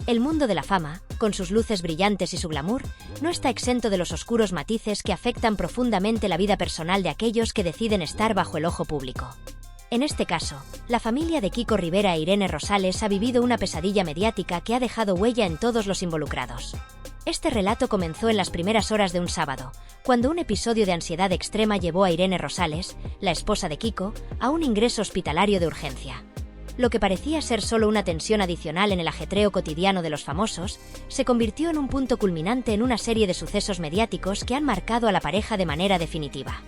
El mundo de la fama, con sus luces brillantes y su glamour, no está exento de los oscuros matices que afectan profundamente la vida personal de aquellos que deciden estar bajo el ojo público. En este caso, la familia de Kiko Rivera e Irene Rosales ha vivido una pesadilla mediática que ha dejado huella en todos los involucrados. Este relato comenzó en las primeras horas de un sábado, cuando un episodio de ansiedad extrema llevó a Irene Rosales, la esposa de Kiko, a un ingreso hospitalario de urgencia. Lo que parecía ser solo una tensión adicional en el ajetreo cotidiano de los famosos, se convirtió en un punto culminante en una serie de sucesos mediáticos que han marcado a la pareja de manera definitiva.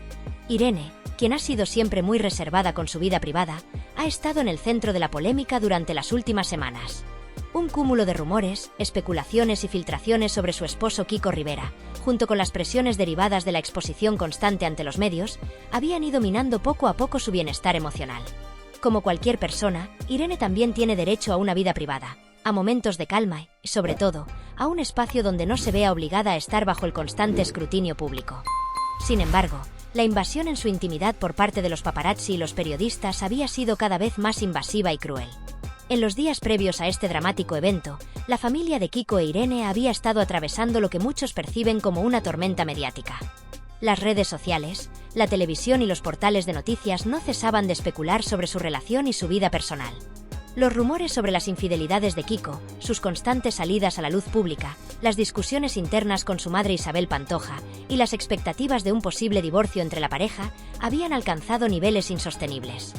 Irene, quien ha sido siempre muy reservada con su vida privada, ha estado en el centro de la polémica durante las últimas semanas. Un cúmulo de rumores, especulaciones y filtraciones sobre su esposo Kiko Rivera, junto con las presiones derivadas de la exposición constante ante los medios, habían ido minando poco a poco su bienestar emocional. Como cualquier persona, Irene también tiene derecho a una vida privada, a momentos de calma y, sobre todo, a un espacio donde no se vea obligada a estar bajo el constante escrutinio público. Sin embargo, la invasión en su intimidad por parte de los paparazzi y los periodistas había sido cada vez más invasiva y cruel. En los días previos a este dramático evento, la familia de Kiko e Irene había estado atravesando lo que muchos perciben como una tormenta mediática. Las redes sociales, la televisión y los portales de noticias no cesaban de especular sobre su relación y su vida personal. Los rumores sobre las infidelidades de Kiko, sus constantes salidas a la luz pública, las discusiones internas con su madre Isabel Pantoja y las expectativas de un posible divorcio entre la pareja habían alcanzado niveles insostenibles.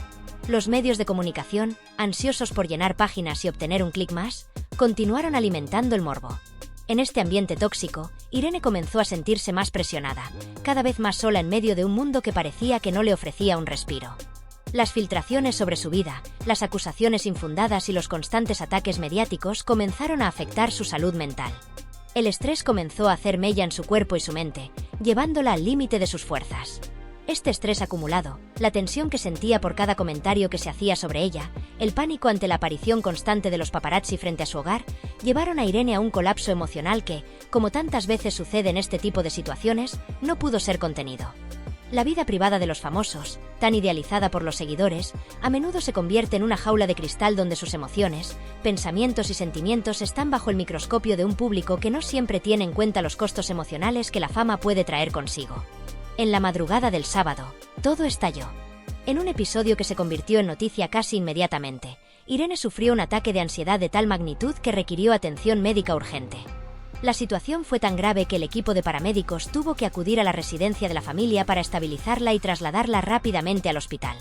Los medios de comunicación, ansiosos por llenar páginas y obtener un clic más, continuaron alimentando el morbo. En este ambiente tóxico, Irene comenzó a sentirse más presionada, cada vez más sola en medio de un mundo que parecía que no le ofrecía un respiro. Las filtraciones sobre su vida, las acusaciones infundadas y los constantes ataques mediáticos comenzaron a afectar su salud mental. El estrés comenzó a hacer mella en su cuerpo y su mente, llevándola al límite de sus fuerzas. Este estrés acumulado, la tensión que sentía por cada comentario que se hacía sobre ella, el pánico ante la aparición constante de los paparazzi frente a su hogar, llevaron a Irene a un colapso emocional que, como tantas veces sucede en este tipo de situaciones, no pudo ser contenido. La vida privada de los famosos, tan idealizada por los seguidores, a menudo se convierte en una jaula de cristal donde sus emociones, pensamientos y sentimientos están bajo el microscopio de un público que no siempre tiene en cuenta los costos emocionales que la fama puede traer consigo. En la madrugada del sábado, todo estalló. En un episodio que se convirtió en noticia casi inmediatamente, Irene sufrió un ataque de ansiedad de tal magnitud que requirió atención médica urgente. La situación fue tan grave que el equipo de paramédicos tuvo que acudir a la residencia de la familia para estabilizarla y trasladarla rápidamente al hospital.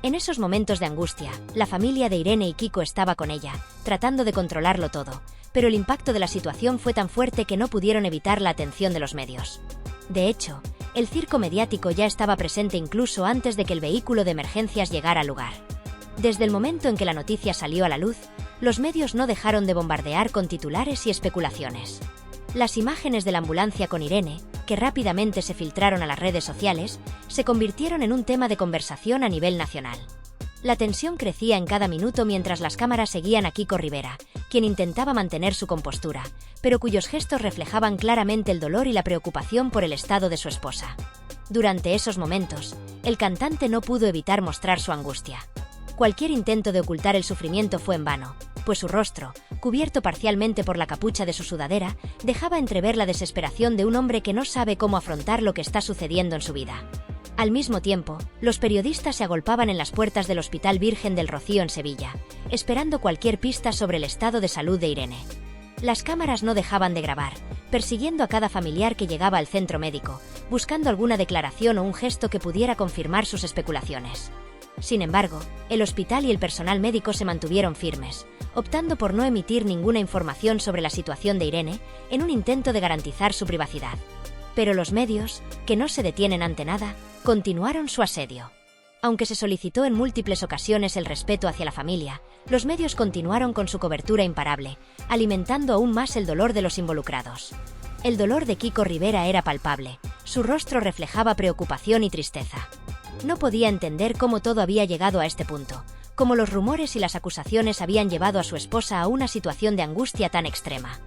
En esos momentos de angustia, la familia de Irene y Kiko estaba con ella, tratando de controlarlo todo, pero el impacto de la situación fue tan fuerte que no pudieron evitar la atención de los medios. De hecho, el circo mediático ya estaba presente incluso antes de que el vehículo de emergencias llegara al lugar. Desde el momento en que la noticia salió a la luz, los medios no dejaron de bombardear con titulares y especulaciones. Las imágenes de la ambulancia con Irene, que rápidamente se filtraron a las redes sociales, se convirtieron en un tema de conversación a nivel nacional. La tensión crecía en cada minuto mientras las cámaras seguían a Kiko Rivera, quien intentaba mantener su compostura, pero cuyos gestos reflejaban claramente el dolor y la preocupación por el estado de su esposa. Durante esos momentos, el cantante no pudo evitar mostrar su angustia. Cualquier intento de ocultar el sufrimiento fue en vano, pues su rostro, cubierto parcialmente por la capucha de su sudadera, dejaba entrever la desesperación de un hombre que no sabe cómo afrontar lo que está sucediendo en su vida. Al mismo tiempo, los periodistas se agolpaban en las puertas del Hospital Virgen del Rocío en Sevilla, esperando cualquier pista sobre el estado de salud de Irene. Las cámaras no dejaban de grabar, persiguiendo a cada familiar que llegaba al centro médico, buscando alguna declaración o un gesto que pudiera confirmar sus especulaciones. Sin embargo, el hospital y el personal médico se mantuvieron firmes, optando por no emitir ninguna información sobre la situación de Irene, en un intento de garantizar su privacidad. Pero los medios, que no se detienen ante nada, continuaron su asedio. Aunque se solicitó en múltiples ocasiones el respeto hacia la familia, los medios continuaron con su cobertura imparable, alimentando aún más el dolor de los involucrados. El dolor de Kiko Rivera era palpable, su rostro reflejaba preocupación y tristeza. No podía entender cómo todo había llegado a este punto, cómo los rumores y las acusaciones habían llevado a su esposa a una situación de angustia tan extrema.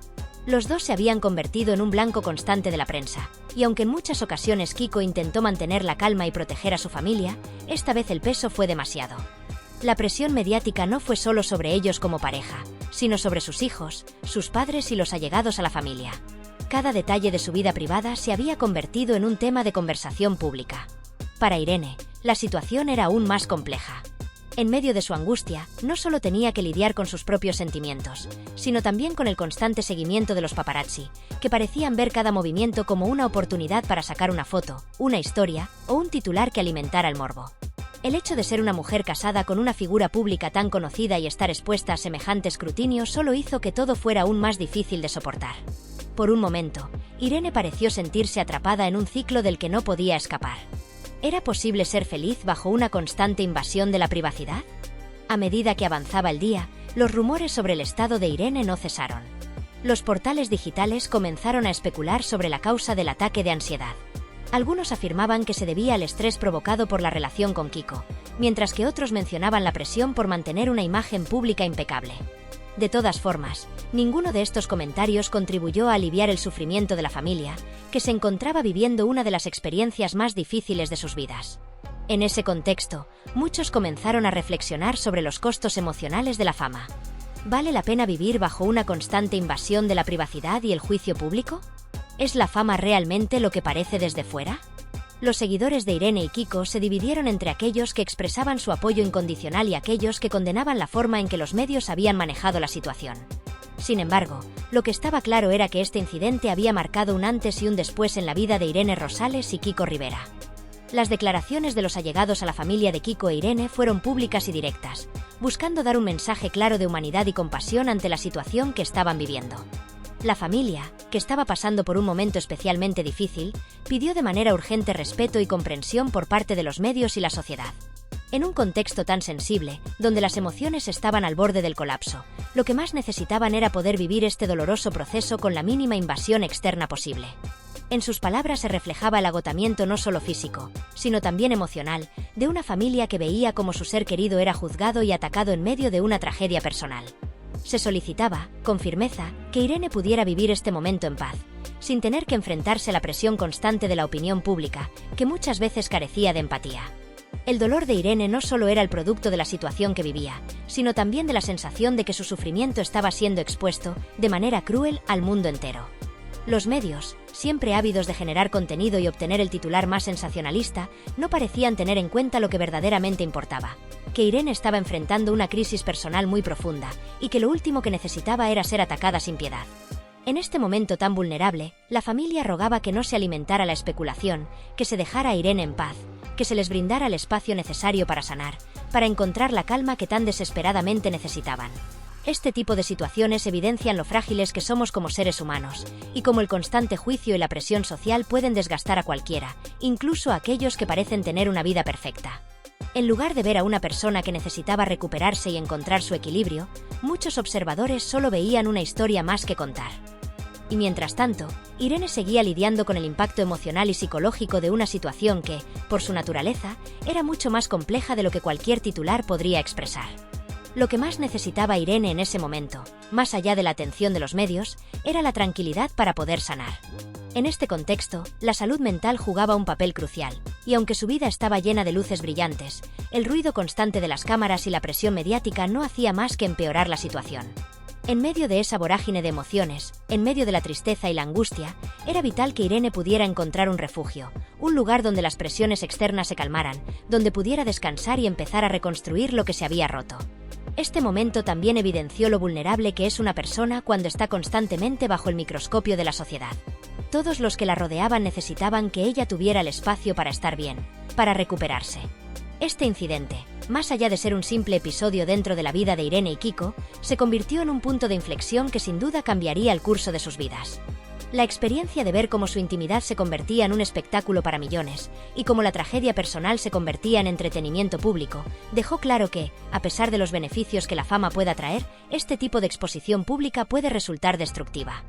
Los dos se habían convertido en un blanco constante de la prensa, y aunque en muchas ocasiones Kiko intentó mantener la calma y proteger a su familia, esta vez el peso fue demasiado. La presión mediática no fue solo sobre ellos como pareja, sino sobre sus hijos, sus padres y los allegados a la familia. Cada detalle de su vida privada se había convertido en un tema de conversación pública. Para Irene, la situación era aún más compleja. En medio de su angustia, no solo tenía que lidiar con sus propios sentimientos, sino también con el constante seguimiento de los paparazzi, que parecían ver cada movimiento como una oportunidad para sacar una foto, una historia o un titular que alimentara el morbo. El hecho de ser una mujer casada con una figura pública tan conocida y estar expuesta a semejante escrutinio solo hizo que todo fuera aún más difícil de soportar. Por un momento, Irene pareció sentirse atrapada en un ciclo del que no podía escapar. ¿Era posible ser feliz bajo una constante invasión de la privacidad? A medida que avanzaba el día, los rumores sobre el estado de Irene no cesaron. Los portales digitales comenzaron a especular sobre la causa del ataque de ansiedad. Algunos afirmaban que se debía al estrés provocado por la relación con Kiko, mientras que otros mencionaban la presión por mantener una imagen pública impecable. De todas formas, ninguno de estos comentarios contribuyó a aliviar el sufrimiento de la familia, que se encontraba viviendo una de las experiencias más difíciles de sus vidas. En ese contexto, muchos comenzaron a reflexionar sobre los costos emocionales de la fama. ¿Vale la pena vivir bajo una constante invasión de la privacidad y el juicio público? ¿Es la fama realmente lo que parece desde fuera? Los seguidores de Irene y Kiko se dividieron entre aquellos que expresaban su apoyo incondicional y aquellos que condenaban la forma en que los medios habían manejado la situación. Sin embargo, lo que estaba claro era que este incidente había marcado un antes y un después en la vida de Irene Rosales y Kiko Rivera. Las declaraciones de los allegados a la familia de Kiko e Irene fueron públicas y directas, buscando dar un mensaje claro de humanidad y compasión ante la situación que estaban viviendo. La familia, que estaba pasando por un momento especialmente difícil, pidió de manera urgente respeto y comprensión por parte de los medios y la sociedad. En un contexto tan sensible, donde las emociones estaban al borde del colapso, lo que más necesitaban era poder vivir este doloroso proceso con la mínima invasión externa posible. En sus palabras se reflejaba el agotamiento no solo físico, sino también emocional, de una familia que veía cómo su ser querido era juzgado y atacado en medio de una tragedia personal. Se solicitaba, con firmeza, que Irene pudiera vivir este momento en paz, sin tener que enfrentarse a la presión constante de la opinión pública, que muchas veces carecía de empatía. El dolor de Irene no solo era el producto de la situación que vivía, sino también de la sensación de que su sufrimiento estaba siendo expuesto, de manera cruel, al mundo entero. Los medios, siempre ávidos de generar contenido y obtener el titular más sensacionalista, no parecían tener en cuenta lo que verdaderamente importaba: que Irene estaba enfrentando una crisis personal muy profunda, y que lo último que necesitaba era ser atacada sin piedad. En este momento tan vulnerable, la familia rogaba que no se alimentara la especulación, que se dejara a Irene en paz, que se les brindara el espacio necesario para sanar, para encontrar la calma que tan desesperadamente necesitaban. Este tipo de situaciones evidencian lo frágiles que somos como seres humanos, y cómo el constante juicio y la presión social pueden desgastar a cualquiera, incluso a aquellos que parecen tener una vida perfecta. En lugar de ver a una persona que necesitaba recuperarse y encontrar su equilibrio, muchos observadores solo veían una historia más que contar. Y mientras tanto, Irene seguía lidiando con el impacto emocional y psicológico de una situación que, por su naturaleza, era mucho más compleja de lo que cualquier titular podría expresar. Lo que más necesitaba Irene en ese momento, más allá de la atención de los medios, era la tranquilidad para poder sanar. En este contexto, la salud mental jugaba un papel crucial, y aunque su vida estaba llena de luces brillantes, el ruido constante de las cámaras y la presión mediática no hacía más que empeorar la situación. En medio de esa vorágine de emociones, en medio de la tristeza y la angustia, era vital que Irene pudiera encontrar un refugio, un lugar donde las presiones externas se calmaran, donde pudiera descansar y empezar a reconstruir lo que se había roto. Este momento también evidenció lo vulnerable que es una persona cuando está constantemente bajo el microscopio de la sociedad. Todos los que la rodeaban necesitaban que ella tuviera el espacio para estar bien, para recuperarse. Este incidente, más allá de ser un simple episodio dentro de la vida de Irene y Kiko, se convirtió en un punto de inflexión que sin duda cambiaría el curso de sus vidas. La experiencia de ver cómo su intimidad se convertía en un espectáculo para millones, y cómo la tragedia personal se convertía en entretenimiento público, dejó claro que, a pesar de los beneficios que la fama pueda traer, este tipo de exposición pública puede resultar destructiva.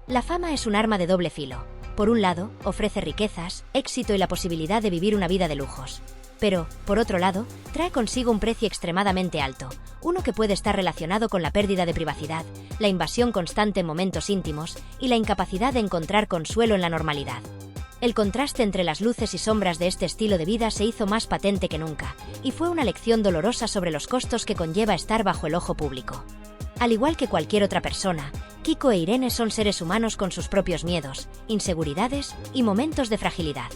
La fama es un arma de doble filo. Por un lado, ofrece riquezas, éxito y la posibilidad de vivir una vida de lujos. Pero, por otro lado, trae consigo un precio extremadamente alto, uno que puede estar relacionado con la pérdida de privacidad, la invasión constante en momentos íntimos y la incapacidad de encontrar consuelo en la normalidad. El contraste entre las luces y sombras de este estilo de vida se hizo más patente que nunca, y fue una lección dolorosa sobre los costos que conlleva estar bajo el ojo público. Al igual que cualquier otra persona, Kiko e Irene son seres humanos con sus propios miedos, inseguridades y momentos de fragilidad.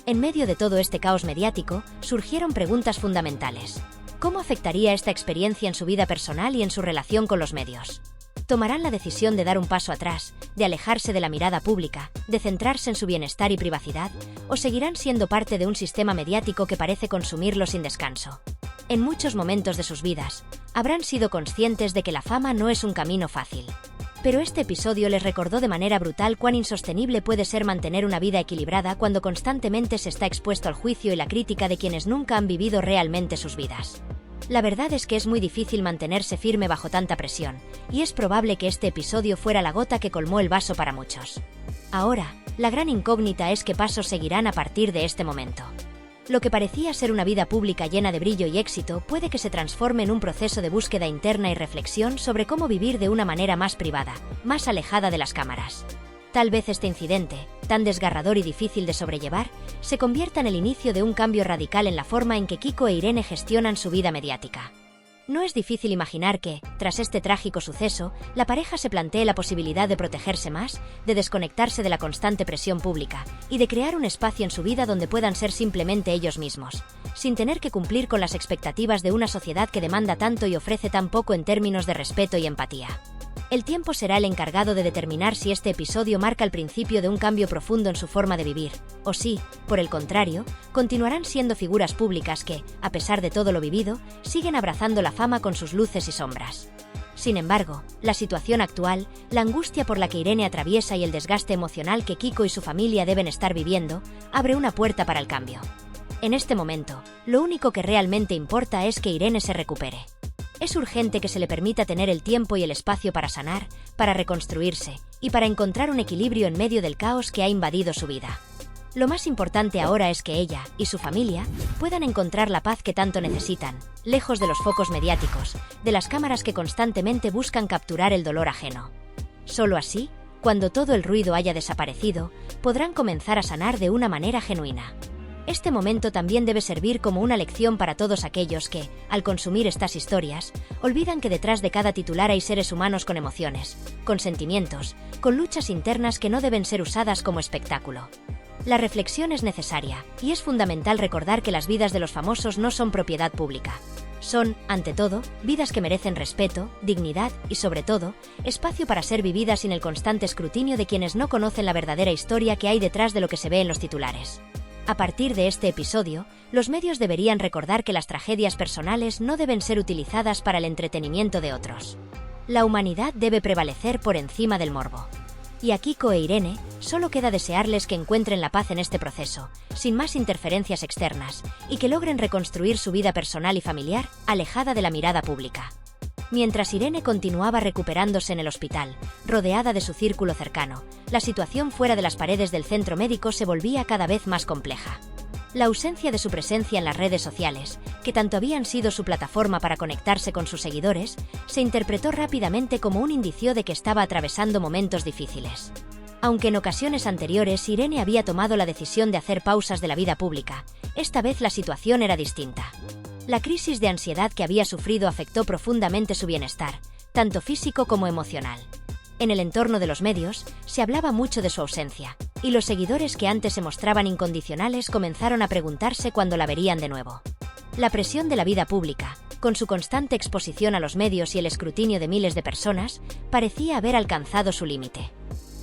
En medio de todo este caos mediático, surgieron preguntas fundamentales. ¿Cómo afectaría esta experiencia en su vida personal y en su relación con los medios? ¿Tomarán la decisión de dar un paso atrás, de alejarse de la mirada pública, de centrarse en su bienestar y privacidad, o seguirán siendo parte de un sistema mediático que parece consumirlos sin descanso? En muchos momentos de sus vidas, habrán sido conscientes de que la fama no es un camino fácil. Pero este episodio les recordó de manera brutal cuán insostenible puede ser mantener una vida equilibrada cuando constantemente se está expuesto al juicio y la crítica de quienes nunca han vivido realmente sus vidas. La verdad es que es muy difícil mantenerse firme bajo tanta presión, y es probable que este episodio fuera la gota que colmó el vaso para muchos. Ahora, la gran incógnita es qué pasos seguirán a partir de este momento. Lo que parecía ser una vida pública llena de brillo y éxito puede que se transforme en un proceso de búsqueda interna y reflexión sobre cómo vivir de una manera más privada, más alejada de las cámaras. Tal vez este incidente, tan desgarrador y difícil de sobrellevar, se convierta en el inicio de un cambio radical en la forma en que Kiko e Irene gestionan su vida mediática. No es difícil imaginar que, tras este trágico suceso, la pareja se plantee la posibilidad de protegerse más, de desconectarse de la constante presión pública, y de crear un espacio en su vida donde puedan ser simplemente ellos mismos, sin tener que cumplir con las expectativas de una sociedad que demanda tanto y ofrece tan poco en términos de respeto y empatía. El tiempo será el encargado de determinar si este episodio marca el principio de un cambio profundo en su forma de vivir, o si, por el contrario, continuarán siendo figuras públicas que, a pesar de todo lo vivido, siguen abrazando la fama con sus luces y sombras. Sin embargo, la situación actual, la angustia por la que Irene atraviesa y el desgaste emocional que Kiko y su familia deben estar viviendo, abre una puerta para el cambio. En este momento, lo único que realmente importa es que Irene se recupere. Es urgente que se le permita tener el tiempo y el espacio para sanar, para reconstruirse, y para encontrar un equilibrio en medio del caos que ha invadido su vida. Lo más importante ahora es que ella y su familia puedan encontrar la paz que tanto necesitan, lejos de los focos mediáticos, de las cámaras que constantemente buscan capturar el dolor ajeno. Solo así, cuando todo el ruido haya desaparecido, podrán comenzar a sanar de una manera genuina. Este momento también debe servir como una lección para todos aquellos que, al consumir estas historias, olvidan que detrás de cada titular hay seres humanos con emociones, con sentimientos, con luchas internas que no deben ser usadas como espectáculo. La reflexión es necesaria, y es fundamental recordar que las vidas de los famosos no son propiedad pública. Son, ante todo, vidas que merecen respeto, dignidad y, sobre todo, espacio para ser vividas sin el constante escrutinio de quienes no conocen la verdadera historia que hay detrás de lo que se ve en los titulares. A partir de este episodio, los medios deberían recordar que las tragedias personales no deben ser utilizadas para el entretenimiento de otros. La humanidad debe prevalecer por encima del morbo. Y a Kiko e Irene, solo queda desearles que encuentren la paz en este proceso, sin más interferencias externas, y que logren reconstruir su vida personal y familiar, alejada de la mirada pública. Mientras Irene continuaba recuperándose en el hospital, rodeada de su círculo cercano, la situación fuera de las paredes del centro médico se volvía cada vez más compleja. La ausencia de su presencia en las redes sociales, que tanto habían sido su plataforma para conectarse con sus seguidores, se interpretó rápidamente como un indicio de que estaba atravesando momentos difíciles. Aunque en ocasiones anteriores Irene había tomado la decisión de hacer pausas de la vida pública, esta vez la situación era distinta. La crisis de ansiedad que había sufrido afectó profundamente su bienestar, tanto físico como emocional. En el entorno de los medios, se hablaba mucho de su ausencia, y los seguidores que antes se mostraban incondicionales comenzaron a preguntarse cuándo la verían de nuevo. La presión de la vida pública, con su constante exposición a los medios y el escrutinio de miles de personas, parecía haber alcanzado su límite.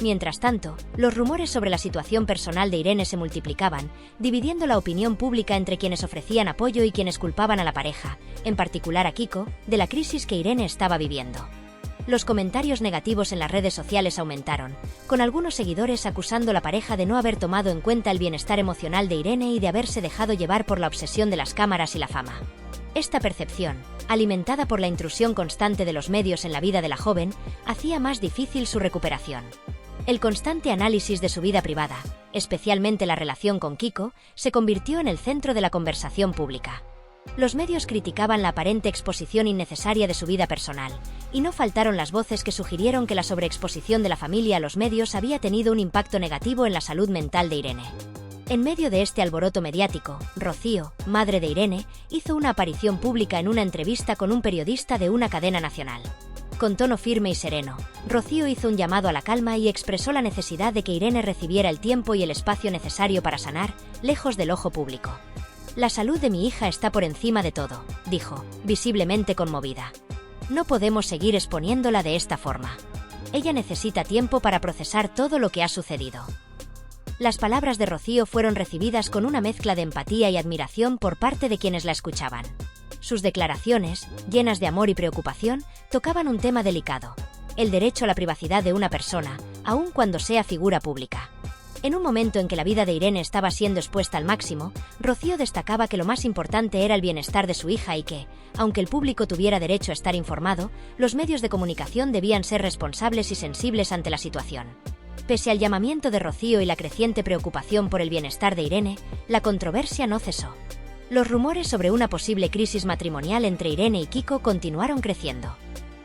Mientras tanto, los rumores sobre la situación personal de Irene se multiplicaban, dividiendo la opinión pública entre quienes ofrecían apoyo y quienes culpaban a la pareja, en particular a Kiko, de la crisis que Irene estaba viviendo. Los comentarios negativos en las redes sociales aumentaron, con algunos seguidores acusando a la pareja de no haber tomado en cuenta el bienestar emocional de Irene y de haberse dejado llevar por la obsesión de las cámaras y la fama. Esta percepción, alimentada por la intrusión constante de los medios en la vida de la joven, hacía más difícil su recuperación. El constante análisis de su vida privada, especialmente la relación con Kiko, se convirtió en el centro de la conversación pública. Los medios criticaban la aparente exposición innecesaria de su vida personal, y no faltaron las voces que sugirieron que la sobreexposición de la familia a los medios había tenido un impacto negativo en la salud mental de Irene. En medio de este alboroto mediático, Rocío, madre de Irene, hizo una aparición pública en una entrevista con un periodista de una cadena nacional. Con tono firme y sereno, Rocío hizo un llamado a la calma y expresó la necesidad de que Irene recibiera el tiempo y el espacio necesario para sanar, lejos del ojo público. «La salud de mi hija está por encima de todo», dijo, visiblemente conmovida. «No podemos seguir exponiéndola de esta forma. Ella necesita tiempo para procesar todo lo que ha sucedido». Las palabras de Rocío fueron recibidas con una mezcla de empatía y admiración por parte de quienes la escuchaban. Sus declaraciones, llenas de amor y preocupación, tocaban un tema delicado: el derecho a la privacidad de una persona, aun cuando sea figura pública. En un momento en que la vida de Irene estaba siendo expuesta al máximo, Rocío destacaba que lo más importante era el bienestar de su hija y que, aunque el público tuviera derecho a estar informado, los medios de comunicación debían ser responsables y sensibles ante la situación. Pese al llamamiento de Rocío y la creciente preocupación por el bienestar de Irene, la controversia no cesó. Los rumores sobre una posible crisis matrimonial entre Irene y Kiko continuaron creciendo.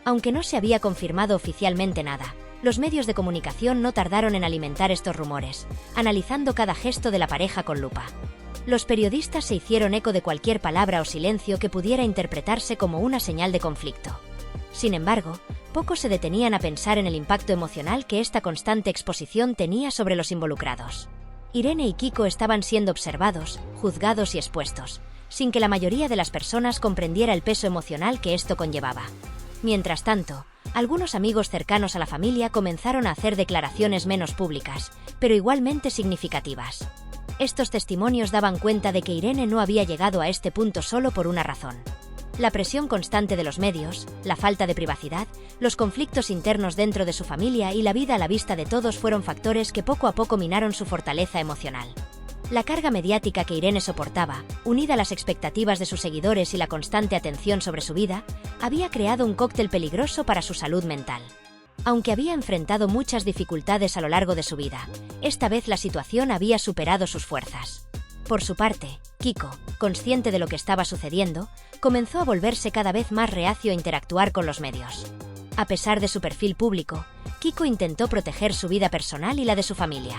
Aunque no se había confirmado oficialmente nada, los medios de comunicación no tardaron en alimentar estos rumores, analizando cada gesto de la pareja con lupa. Los periodistas se hicieron eco de cualquier palabra o silencio que pudiera interpretarse como una señal de conflicto. Sin embargo, pocos se detenían a pensar en el impacto emocional que esta constante exposición tenía sobre los involucrados. Irene y Kiko estaban siendo observados, juzgados y expuestos, sin que la mayoría de las personas comprendiera el peso emocional que esto conllevaba. Mientras tanto, algunos amigos cercanos a la familia comenzaron a hacer declaraciones menos públicas, pero igualmente significativas. Estos testimonios daban cuenta de que Irene no había llegado a este punto solo por una razón. La presión constante de los medios, la falta de privacidad, los conflictos internos dentro de su familia y la vida a la vista de todos fueron factores que poco a poco minaron su fortaleza emocional. La carga mediática que Irene soportaba, unida a las expectativas de sus seguidores y la constante atención sobre su vida, había creado un cóctel peligroso para su salud mental. Aunque había enfrentado muchas dificultades a lo largo de su vida, esta vez la situación había superado sus fuerzas. Por su parte, Kiko, consciente de lo que estaba sucediendo, comenzó a volverse cada vez más reacio a interactuar con los medios. A pesar de su perfil público, Kiko intentó proteger su vida personal y la de su familia.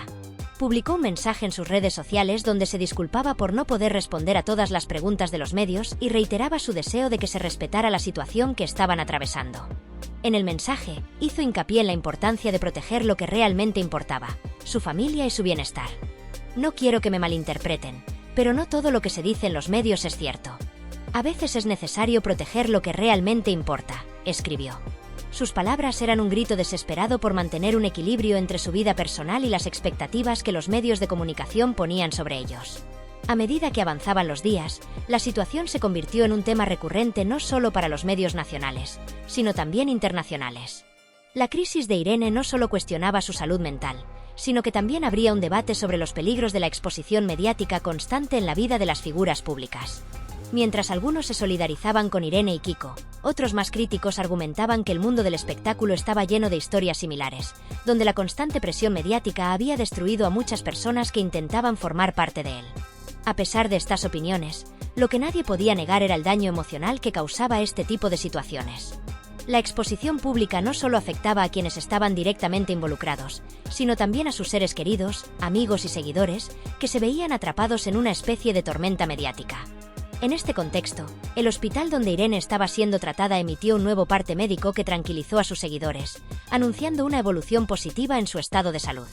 Publicó un mensaje en sus redes sociales donde se disculpaba por no poder responder a todas las preguntas de los medios y reiteraba su deseo de que se respetara la situación que estaban atravesando. En el mensaje, hizo hincapié en la importancia de proteger lo que realmente importaba: su familia y su bienestar. «No quiero que me malinterpreten, pero no todo lo que se dice en los medios es cierto. A veces es necesario proteger lo que realmente importa», escribió. Sus palabras eran un grito desesperado por mantener un equilibrio entre su vida personal y las expectativas que los medios de comunicación ponían sobre ellos. A medida que avanzaban los días, la situación se convirtió en un tema recurrente no solo para los medios nacionales, sino también internacionales. La crisis de Irene no solo cuestionaba su salud mental, sino que también habría un debate sobre los peligros de la exposición mediática constante en la vida de las figuras públicas. Mientras algunos se solidarizaban con Irene y Kiko, otros más críticos argumentaban que el mundo del espectáculo estaba lleno de historias similares, donde la constante presión mediática había destruido a muchas personas que intentaban formar parte de él. A pesar de estas opiniones, lo que nadie podía negar era el daño emocional que causaba este tipo de situaciones. La exposición pública no solo afectaba a quienes estaban directamente involucrados, sino también a sus seres queridos, amigos y seguidores, que se veían atrapados en una especie de tormenta mediática. En este contexto, el hospital donde Irene estaba siendo tratada emitió un nuevo parte médico que tranquilizó a sus seguidores, anunciando una evolución positiva en su estado de salud.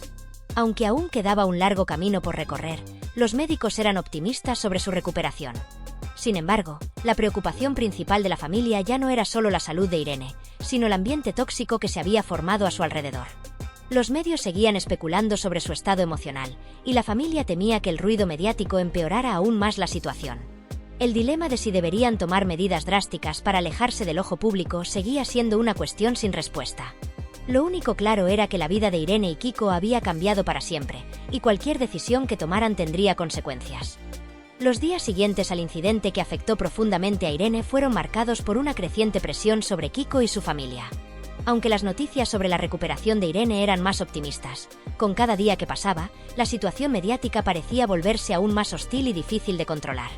Aunque aún quedaba un largo camino por recorrer, los médicos eran optimistas sobre su recuperación. Sin embargo, la preocupación principal de la familia ya no era solo la salud de Irene, sino el ambiente tóxico que se había formado a su alrededor. Los medios seguían especulando sobre su estado emocional, y la familia temía que el ruido mediático empeorara aún más la situación. El dilema de si deberían tomar medidas drásticas para alejarse del ojo público seguía siendo una cuestión sin respuesta. Lo único claro era que la vida de Irene y Kiko había cambiado para siempre, y cualquier decisión que tomaran tendría consecuencias. Los días siguientes al incidente que afectó profundamente a Irene fueron marcados por una creciente presión sobre Kiko y su familia. Aunque las noticias sobre la recuperación de Irene eran más optimistas, con cada día que pasaba, la situación mediática parecía volverse aún más hostil y difícil de controlar.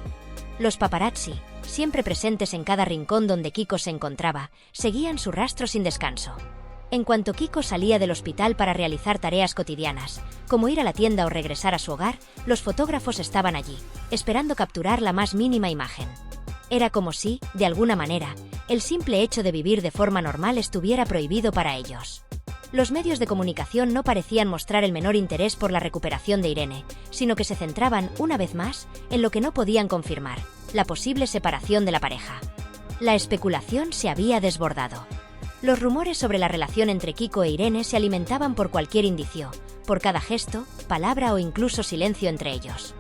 Los paparazzi, siempre presentes en cada rincón donde Kiko se encontraba, seguían su rastro sin descanso. En cuanto Kiko salía del hospital para realizar tareas cotidianas, como ir a la tienda o regresar a su hogar, los fotógrafos estaban allí, esperando capturar la más mínima imagen. Era como si, de alguna manera, el simple hecho de vivir de forma normal estuviera prohibido para ellos. Los medios de comunicación no parecían mostrar el menor interés por la recuperación de Irene, sino que se centraban, una vez más, en lo que no podían confirmar: la posible separación de la pareja. La especulación se había desbordado. Los rumores sobre la relación entre Kiko e Irene se alimentaban por cualquier indicio, por cada gesto, palabra o incluso silencio entre ellos.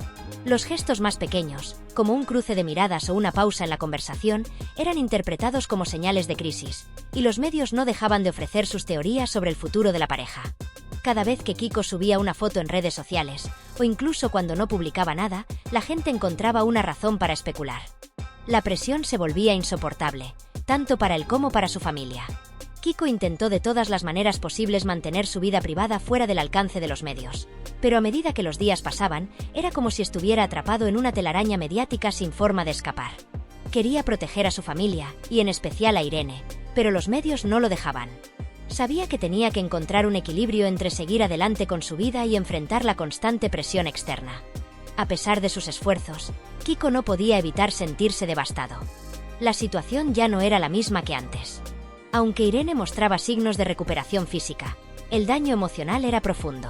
Los gestos más pequeños, como un cruce de miradas o una pausa en la conversación, eran interpretados como señales de crisis, y los medios no dejaban de ofrecer sus teorías sobre el futuro de la pareja. Cada vez que Kiko subía una foto en redes sociales, o incluso cuando no publicaba nada, la gente encontraba una razón para especular. La presión se volvía insoportable, tanto para él como para su familia. Kiko intentó de todas las maneras posibles mantener su vida privada fuera del alcance de los medios, pero a medida que los días pasaban, era como si estuviera atrapado en una telaraña mediática sin forma de escapar. Quería proteger a su familia, y en especial a Irene, pero los medios no lo dejaban. Sabía que tenía que encontrar un equilibrio entre seguir adelante con su vida y enfrentar la constante presión externa. A pesar de sus esfuerzos, Kiko no podía evitar sentirse devastado. La situación ya no era la misma que antes. Aunque Irene mostraba signos de recuperación física, el daño emocional era profundo.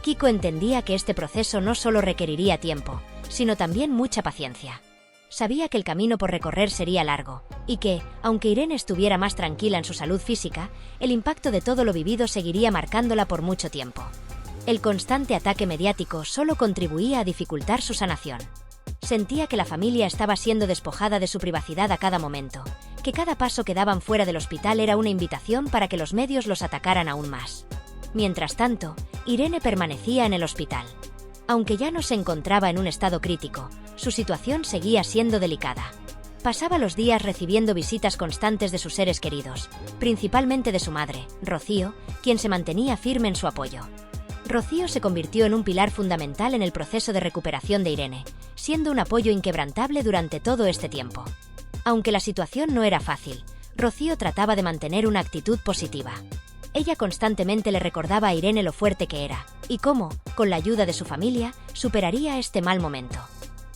Kiko entendía que este proceso no solo requeriría tiempo, sino también mucha paciencia. Sabía que el camino por recorrer sería largo, y que, aunque Irene estuviera más tranquila en su salud física, el impacto de todo lo vivido seguiría marcándola por mucho tiempo. El constante ataque mediático solo contribuía a dificultar su sanación. Sentía que la familia estaba siendo despojada de su privacidad a cada momento, que cada paso que daban fuera del hospital era una invitación para que los medios los atacaran aún más. Mientras tanto, Irene permanecía en el hospital. Aunque ya no se encontraba en un estado crítico, su situación seguía siendo delicada. Pasaba los días recibiendo visitas constantes de sus seres queridos, principalmente de su madre, Rocío, quien se mantenía firme en su apoyo. Rocío se convirtió en un pilar fundamental en el proceso de recuperación de Irene, siendo un apoyo inquebrantable durante todo este tiempo. Aunque la situación no era fácil, Rocío trataba de mantener una actitud positiva. Ella constantemente le recordaba a Irene lo fuerte que era, y cómo, con la ayuda de su familia, superaría este mal momento.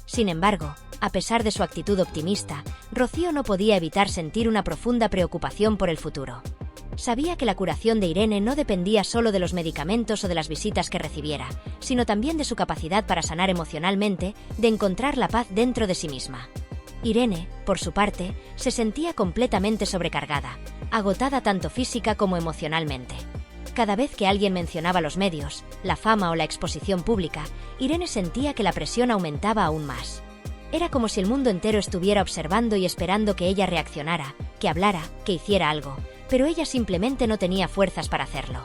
Sin embargo, a pesar de su actitud optimista, Rocío no podía evitar sentir una profunda preocupación por el futuro. Sabía que la curación de Irene no dependía solo de los medicamentos o de las visitas que recibiera, sino también de su capacidad para sanar emocionalmente, de encontrar la paz dentro de sí misma. Irene, por su parte, se sentía completamente sobrecargada, agotada tanto física como emocionalmente. Cada vez que alguien mencionaba los medios, la fama o la exposición pública, Irene sentía que la presión aumentaba aún más. Era como si el mundo entero estuviera observando y esperando que ella reaccionara, que hablara, que hiciera algo, pero ella simplemente no tenía fuerzas para hacerlo.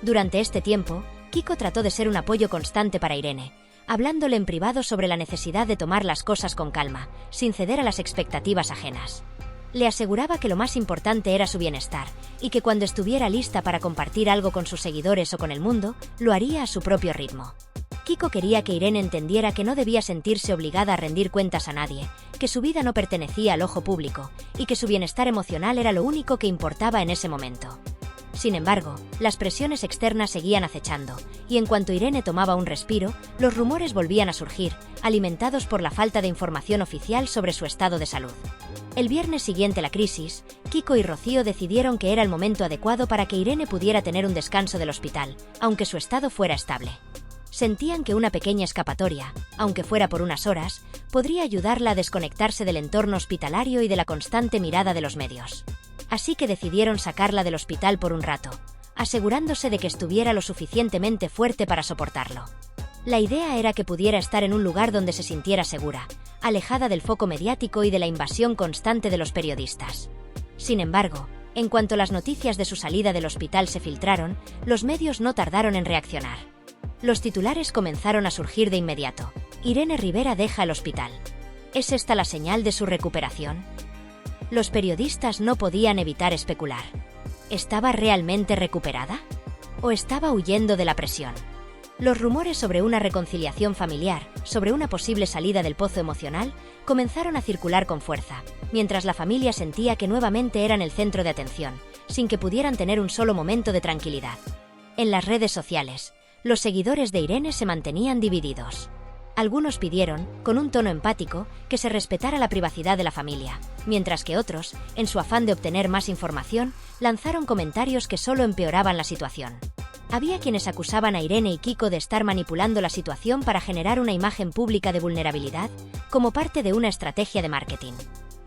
Durante este tiempo, Kiko trató de ser un apoyo constante para Irene, hablándole en privado sobre la necesidad de tomar las cosas con calma, sin ceder a las expectativas ajenas. Le aseguraba que lo más importante era su bienestar, y que cuando estuviera lista para compartir algo con sus seguidores o con el mundo, lo haría a su propio ritmo. Kiko quería que Irene entendiera que no debía sentirse obligada a rendir cuentas a nadie, que su vida no pertenecía al ojo público, y que su bienestar emocional era lo único que importaba en ese momento. Sin embargo, las presiones externas seguían acechando, y en cuanto Irene tomaba un respiro, los rumores volvían a surgir, alimentados por la falta de información oficial sobre su estado de salud. El viernes siguiente a la crisis, Kiko y Rocío decidieron que era el momento adecuado para que Irene pudiera tener un descanso del hospital, aunque su estado fuera estable. Sentían que una pequeña escapatoria, aunque fuera por unas horas, podría ayudarla a desconectarse del entorno hospitalario y de la constante mirada de los medios. Así que decidieron sacarla del hospital por un rato, asegurándose de que estuviera lo suficientemente fuerte para soportarlo. La idea era que pudiera estar en un lugar donde se sintiera segura, alejada del foco mediático y de la invasión constante de los periodistas. Sin embargo, en cuanto las noticias de su salida del hospital se filtraron, los medios no tardaron en reaccionar. Los titulares comenzaron a surgir de inmediato. Irene Rivera deja el hospital. ¿Es esta la señal de su recuperación? Los periodistas no podían evitar especular. ¿Estaba realmente recuperada? ¿O estaba huyendo de la presión? Los rumores sobre una reconciliación familiar, sobre una posible salida del pozo emocional, comenzaron a circular con fuerza, mientras la familia sentía que nuevamente eran el centro de atención, sin que pudieran tener un solo momento de tranquilidad. En las redes sociales, los seguidores de Irene se mantenían divididos. Algunos pidieron, con un tono empático, que se respetara la privacidad de la familia, mientras que otros, en su afán de obtener más información, lanzaron comentarios que solo empeoraban la situación. Había quienes acusaban a Irene y Kiko de estar manipulando la situación para generar una imagen pública de vulnerabilidad, como parte de una estrategia de marketing.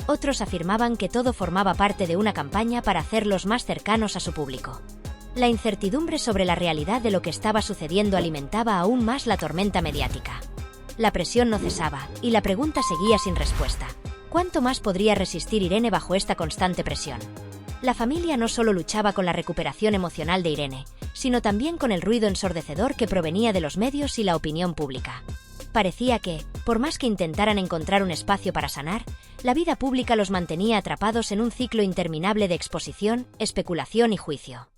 Otros afirmaban que todo formaba parte de una campaña para hacerlos más cercanos a su público. La incertidumbre sobre la realidad de lo que estaba sucediendo alimentaba aún más la tormenta mediática. La presión no cesaba, y la pregunta seguía sin respuesta. ¿Cuánto más podría resistir Irene bajo esta constante presión? La familia no solo luchaba con la recuperación emocional de Irene, sino también con el ruido ensordecedor que provenía de los medios y la opinión pública. Parecía que, por más que intentaran encontrar un espacio para sanar, la vida pública los mantenía atrapados en un ciclo interminable de exposición, especulación y juicio.